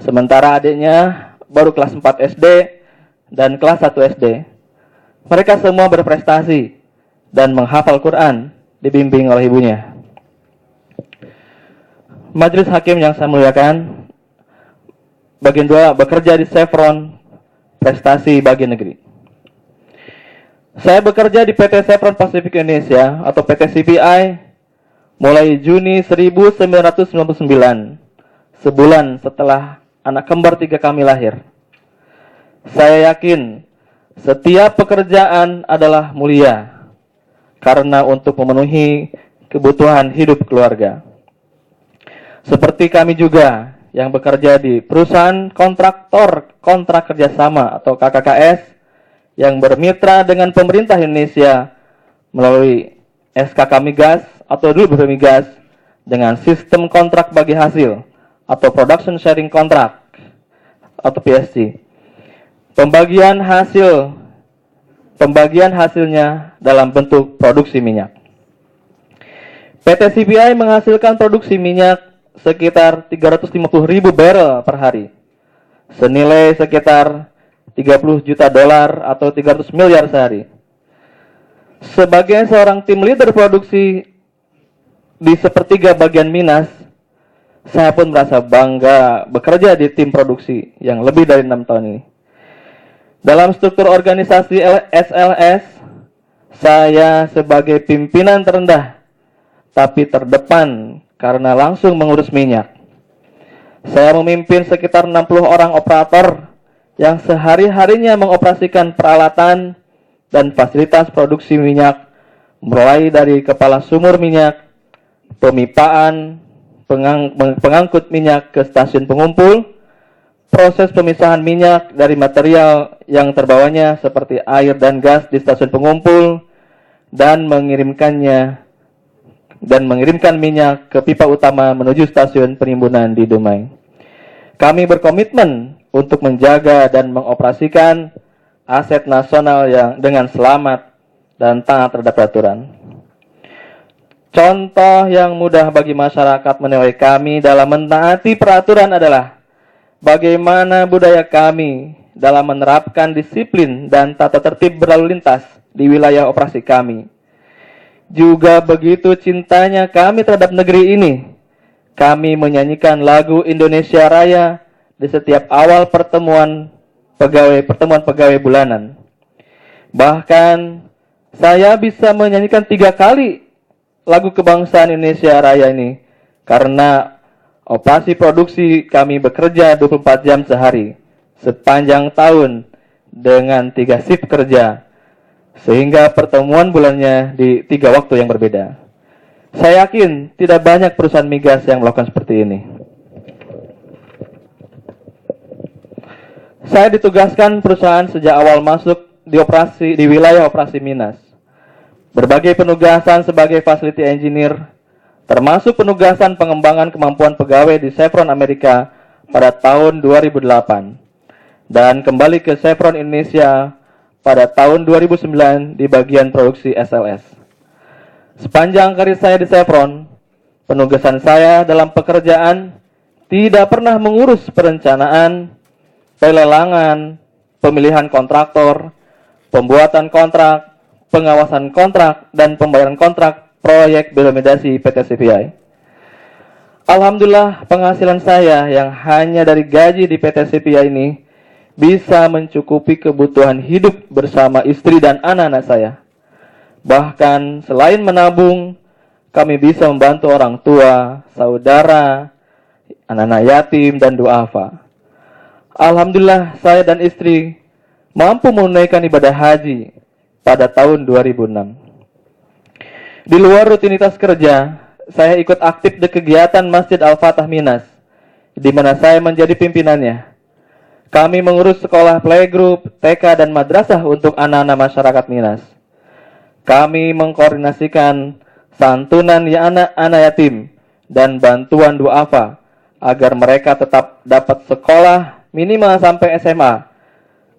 Sementara adiknya baru kelas 4 SD dan kelas 1 SD. Mereka semua berprestasi dan menghafal Quran dibimbing oleh ibunya. Majelis Hakim yang saya muliakan, bagian 2 bekerja di Chevron Prestasi Bagi Negeri. Saya bekerja di PT Chevron Pacific Indonesia atau PT CPI mulai Juni 1999, sebulan setelah anak kembar 3 kami lahir. Saya yakin setiap pekerjaan adalah mulia karena untuk memenuhi kebutuhan hidup keluarga. Seperti kami juga yang bekerja di perusahaan kontraktor kontrak kerjasama atau KKKS yang bermitra dengan pemerintah Indonesia melalui SKK Migas atau dulu Migas dengan sistem kontrak bagi hasil atau Production Sharing Contract atau PSC. Pembagian hasilnya dalam bentuk produksi minyak. PT CPI menghasilkan produksi minyak sekitar 350.000 barrel per hari, senilai sekitar 30 juta dolar atau 300 miliar sehari. Sebagai seorang tim leader produksi di sepertiga bagian Minas, saya pun merasa bangga bekerja di tim produksi yang lebih dari 6 tahun ini. Dalam struktur organisasi SLS, saya sebagai pimpinan terendah, tapi terdepan karena langsung mengurus minyak. Saya memimpin sekitar 60 orang operator yang sehari-harinya mengoperasikan peralatan dan fasilitas produksi minyak, mulai dari kepala sumur minyak, pemipaan, pengangkut minyak ke stasiun pengumpul, proses pemisahan minyak dari material yang terbawanya seperti air dan gas di stasiun pengumpul, dan mengirimkan minyak ke pipa utama menuju stasiun penimbunan di Dumai. Kami berkomitmen untuk menjaga dan mengoperasikan aset nasional yang dengan selamat dan taat terhadap peraturan. Contoh yang mudah bagi masyarakat menilai kami dalam mentaati peraturan adalah bagaimana budaya kami dalam menerapkan disiplin dan tata tertib berlalu lintas di wilayah operasi kami. Juga begitu cintanya kami terhadap negeri ini. Kami menyanyikan lagu Indonesia Raya di setiap awal pertemuan pegawai bulanan. Bahkan saya bisa menyanyikan 3 kali lagu kebangsaan Indonesia Raya ini karena operasi produksi kami bekerja 24 jam sehari sepanjang tahun dengan 3 shift kerja, sehingga pertemuan bulannya di 3 waktu yang berbeda. Saya yakin tidak banyak perusahaan migas yang melakukan seperti ini. Saya ditugaskan perusahaan sejak awal masuk di wilayah operasi Minas. Berbagai penugasan sebagai facility engineer, termasuk penugasan pengembangan kemampuan pegawai di Chevron Amerika pada tahun 2008 dan kembali ke Chevron Indonesia pada tahun 2009 di bagian produksi SLS. Sepanjang karir saya di Chevron, penugasan saya dalam pekerjaan tidak pernah mengurus perencanaan, pelelangan, pemilihan kontraktor, pembuatan kontrak, pengawasan kontrak, dan pembayaran kontrak proyek biomedasi PT CPI. Alhamdulillah, penghasilan saya yang hanya dari gaji di PT CPI ini bisa mencukupi kebutuhan hidup bersama istri dan anak-anak saya. Bahkan selain menabung, kami bisa membantu orang tua, saudara, anak-anak yatim, dan duafa. Alhamdulillah, saya dan istri mampu menunaikan ibadah haji pada tahun 2006. Di luar rutinitas kerja, saya ikut aktif di kegiatan Masjid Al-Fatah Minas, di mana saya menjadi pimpinannya. Kami mengurus sekolah playgroup, TK, dan madrasah untuk anak-anak masyarakat Minas. Kami mengkoordinasikan santunan anak-anak yatim dan bantuan duafa agar mereka tetap dapat sekolah minimal sampai SMA,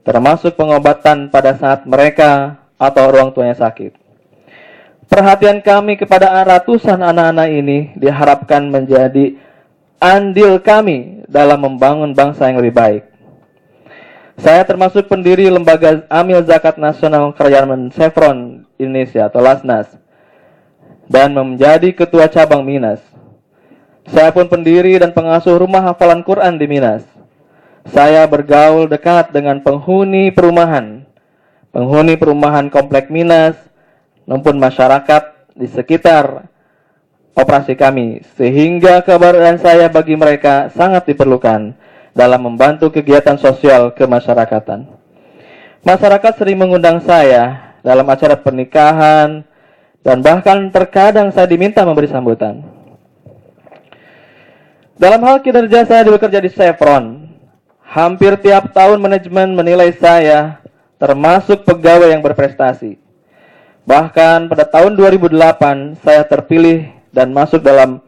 termasuk pengobatan pada saat mereka atau orang tuanya sakit. Perhatian kami kepada ratusan anak-anak ini diharapkan menjadi andil kami dalam membangun bangsa yang lebih baik. Saya termasuk pendiri Lembaga Amil Zakat Nasional Kerajaan Chevron Indonesia atau LASNAS dan menjadi ketua cabang Minas. Saya pun pendiri dan pengasuh rumah hafalan Quran di Minas. Saya bergaul dekat dengan penghuni perumahan Komplek Minas maupun masyarakat di sekitar operasi kami, sehingga keberadaan saya bagi mereka sangat diperlukan dalam membantu kegiatan sosial kemasyarakatan. Masyarakat sering mengundang saya dalam acara pernikahan dan bahkan terkadang saya diminta memberi sambutan. Dalam hal kinerja saya bekerja di Chevron, hampir tiap tahun manajemen menilai saya termasuk pegawai yang berprestasi. Bahkan pada tahun 2008 saya terpilih dan masuk dalam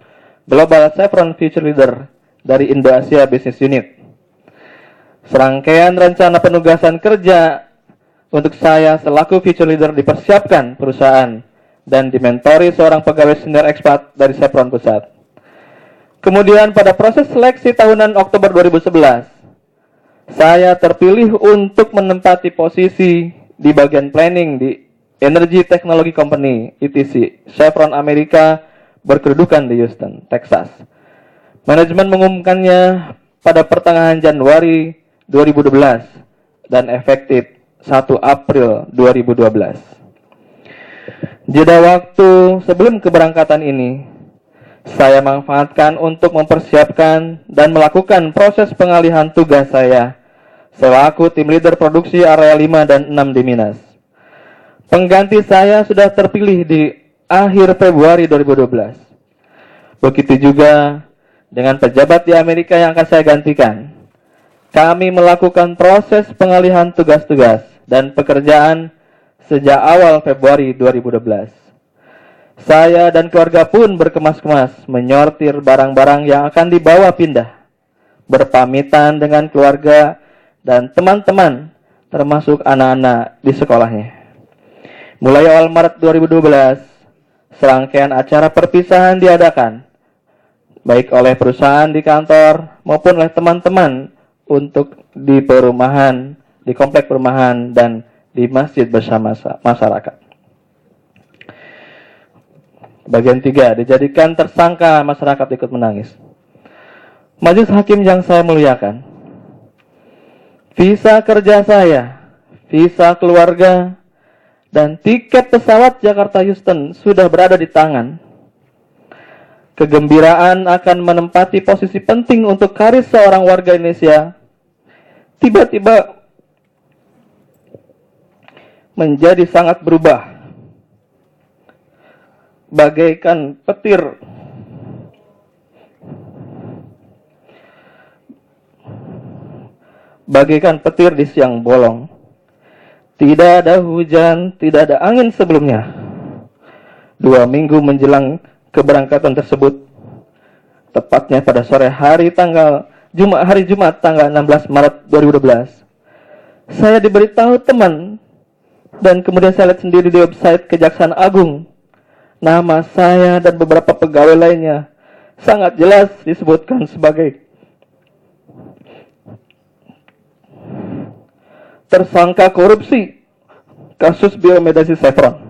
Global Chevron Future Leader dari Indo-Asia Business Unit. Serangkaian rencana penugasan kerja untuk saya selaku Future Leader dipersiapkan perusahaan dan dimentori seorang pegawai senior ekspat dari Chevron Pusat. Kemudian pada proses seleksi tahunan Oktober 2011, saya terpilih untuk menempati posisi di bagian planning di Energy Technology Company, ETC, Chevron Amerika berkedudukan di Houston, Texas. Manajemen mengumumkannya pada pertengahan Januari 2012 dan efektif 1 April 2012. Jeda waktu sebelum keberangkatan ini, saya manfaatkan untuk mempersiapkan dan melakukan proses pengalihan tugas saya selaku tim leader produksi area 5 dan 6 di Minas. Pengganti saya sudah terpilih di akhir Februari 2012. Begitu juga dengan pejabat di Amerika yang akan saya gantikan. Kami melakukan proses pengalihan tugas-tugas dan pekerjaan sejak awal Februari 2012. Saya dan keluarga pun berkemas-kemas menyortir barang-barang yang akan dibawa pindah, berpamitan dengan keluarga dan teman-teman, termasuk anak-anak di sekolahnya. Mulai awal Maret 2012, serangkaian acara perpisahan diadakan, baik oleh perusahaan di kantor maupun oleh teman-teman untuk di perumahan, di komplek perumahan, dan di masjid bersama masyarakat. Bagian 3, dijadikan tersangka masyarakat ikut menangis. Majelis hakim yang saya muliakan, visa kerja saya, visa keluarga, dan tiket pesawat Jakarta Houston sudah berada di tangan. Kegembiraan akan menempati posisi penting untuk karir seorang warga Indonesia tiba-tiba menjadi sangat berubah. Bagaikan petir di siang bolong. Tidak ada hujan, tidak ada angin sebelumnya. 2 minggu menjelang keberangkatan tersebut, tepatnya pada sore hari hari Jumat tanggal 16 Maret 2012, saya diberitahu teman dan kemudian saya lihat sendiri di website Kejaksaan Agung. Nama saya dan beberapa pegawai lainnya sangat jelas disebutkan sebagai tersangka korupsi kasus biomedasi Chevron.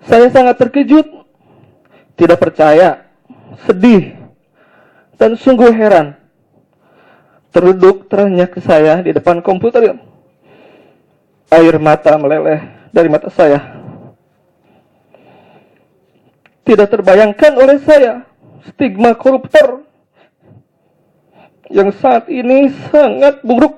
Saya sangat terkejut, tidak percaya, sedih, dan sungguh heran. Terduduk terenyak saya di depan komputer. Air mata meleleh dari mata saya. Tidak terbayangkan oleh saya stigma koruptor yang saat ini sangat buruk.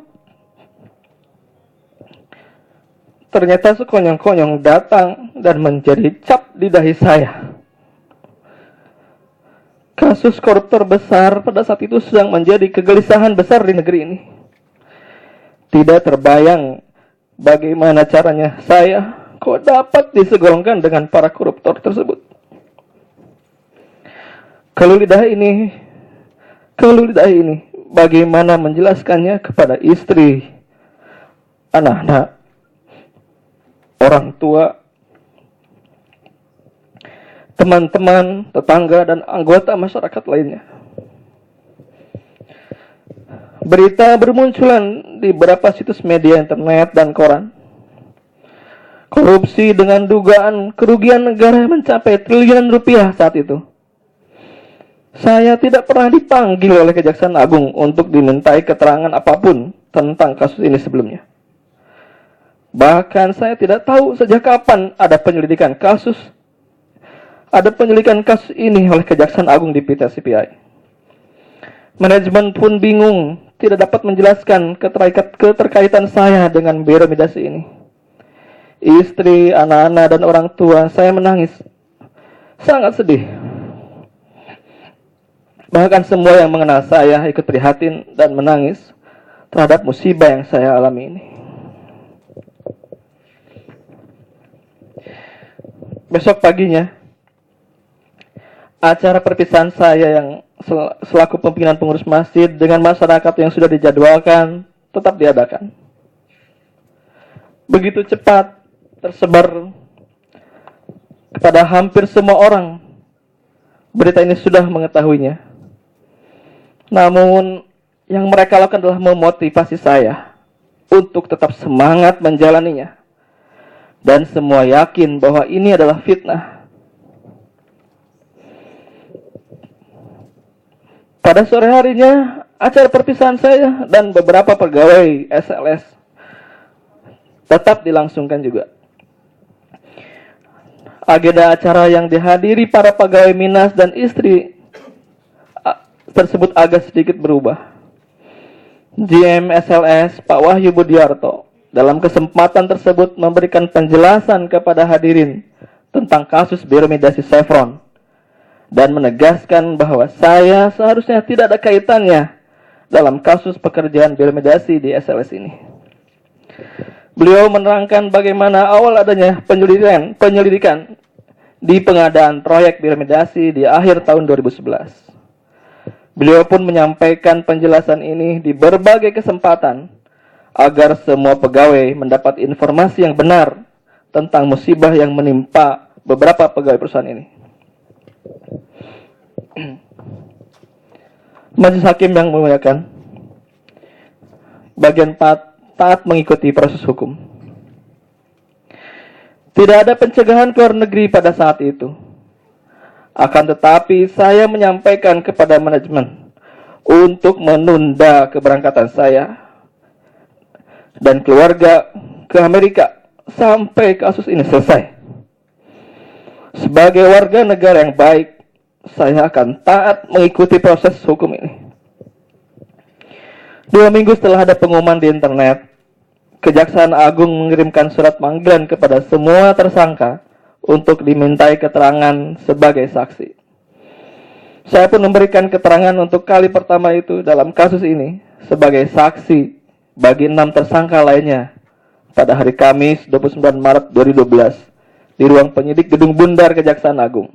Ternyata sekonyong-konyong datang dan menjadi cap di dahi saya. Kasus koruptor besar pada saat itu sedang menjadi kegelisahan besar di negeri ini. Tidak terbayang bagaimana caranya saya kok dapat disegolongkan dengan para koruptor tersebut. Kalau lidah ini, bagaimana menjelaskannya kepada istri, anak-anak, orang tua? teman-teman, tetangga, dan anggota masyarakat lainnya. Berita bermunculan di beberapa situs media internet dan koran. Korupsi dengan dugaan kerugian negara mencapai triliunan rupiah saat itu. Saya tidak pernah dipanggil oleh Kejaksaan Agung untuk dimintai keterangan apapun tentang kasus ini sebelumnya. Bahkan saya tidak tahu sejak kapan ada penyelidikan kasus ini oleh Kejaksaan Agung di PT CPI. Manajemen pun bingung, tidak dapat menjelaskan keterkaitan saya dengan biro migrasi ini. Istri, anak-anak, dan orang tua saya menangis. Sangat sedih. Bahkan semua yang mengenal saya ikut prihatin dan menangis terhadap musibah yang saya alami ini. Besok paginya, acara perpisahan saya yang selaku pimpinan pengurus masjid dengan masyarakat yang sudah dijadwalkan tetap diadakan. Begitu cepat tersebar kepada hampir semua orang. Berita ini sudah mengetahuinya. Namun yang mereka lakukan adalah memotivasi saya untuk tetap semangat menjalaninya. Dan semua yakin bahwa ini adalah fitnah. Pada sore harinya, acara perpisahan saya dan beberapa pegawai SLS tetap dilangsungkan juga. Agenda acara yang dihadiri para pegawai Minas dan istri tersebut agak sedikit berubah. GM SLS Pak Wahyu Budiarto dalam kesempatan tersebut memberikan penjelasan kepada hadirin tentang kasus biro migrasi Chevron dan menegaskan bahwa saya seharusnya tidak ada kaitannya dalam kasus pekerjaan biro migrasi di SLS ini. Beliau menerangkan bagaimana awal adanya penyelidikan di pengadaan proyek biro migrasi di akhir tahun 2011. Beliau pun menyampaikan penjelasan ini di berbagai kesempatan agar semua pegawai mendapat informasi yang benar tentang musibah yang menimpa beberapa pegawai perusahaan ini. Majelis Hakim yang memuliakan, bagian 4, taat mengikuti proses hukum. Tidak ada pencegahan ke luar negeri pada saat itu. Akan tetapi saya menyampaikan kepada manajemen untuk menunda keberangkatan saya dan keluarga ke Amerika sampai kasus ini selesai. Sebagai warga negara yang baik, saya akan taat mengikuti proses hukum ini. 2 minggu setelah ada pengumuman di internet, Kejaksaan Agung mengirimkan surat panggilan kepada semua tersangka untuk dimintai keterangan sebagai saksi. Saya pun memberikan keterangan untuk kali pertama itu dalam kasus ini sebagai saksi bagi 6 tersangka lainnya pada hari Kamis 29 Maret 2012 di ruang penyidik Gedung Bundar Kejaksaan Agung.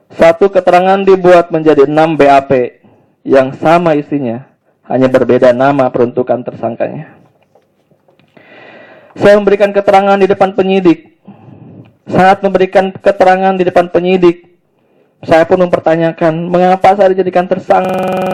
Satu keterangan dibuat menjadi 6 BAP yang sama isinya, hanya berbeda nama peruntukan tersangkanya. Saya memberikan keterangan di depan penyidik. Saat memberikan keterangan di depan penyidik, saya pun mempertanyakan mengapa saya dijadikan tersangka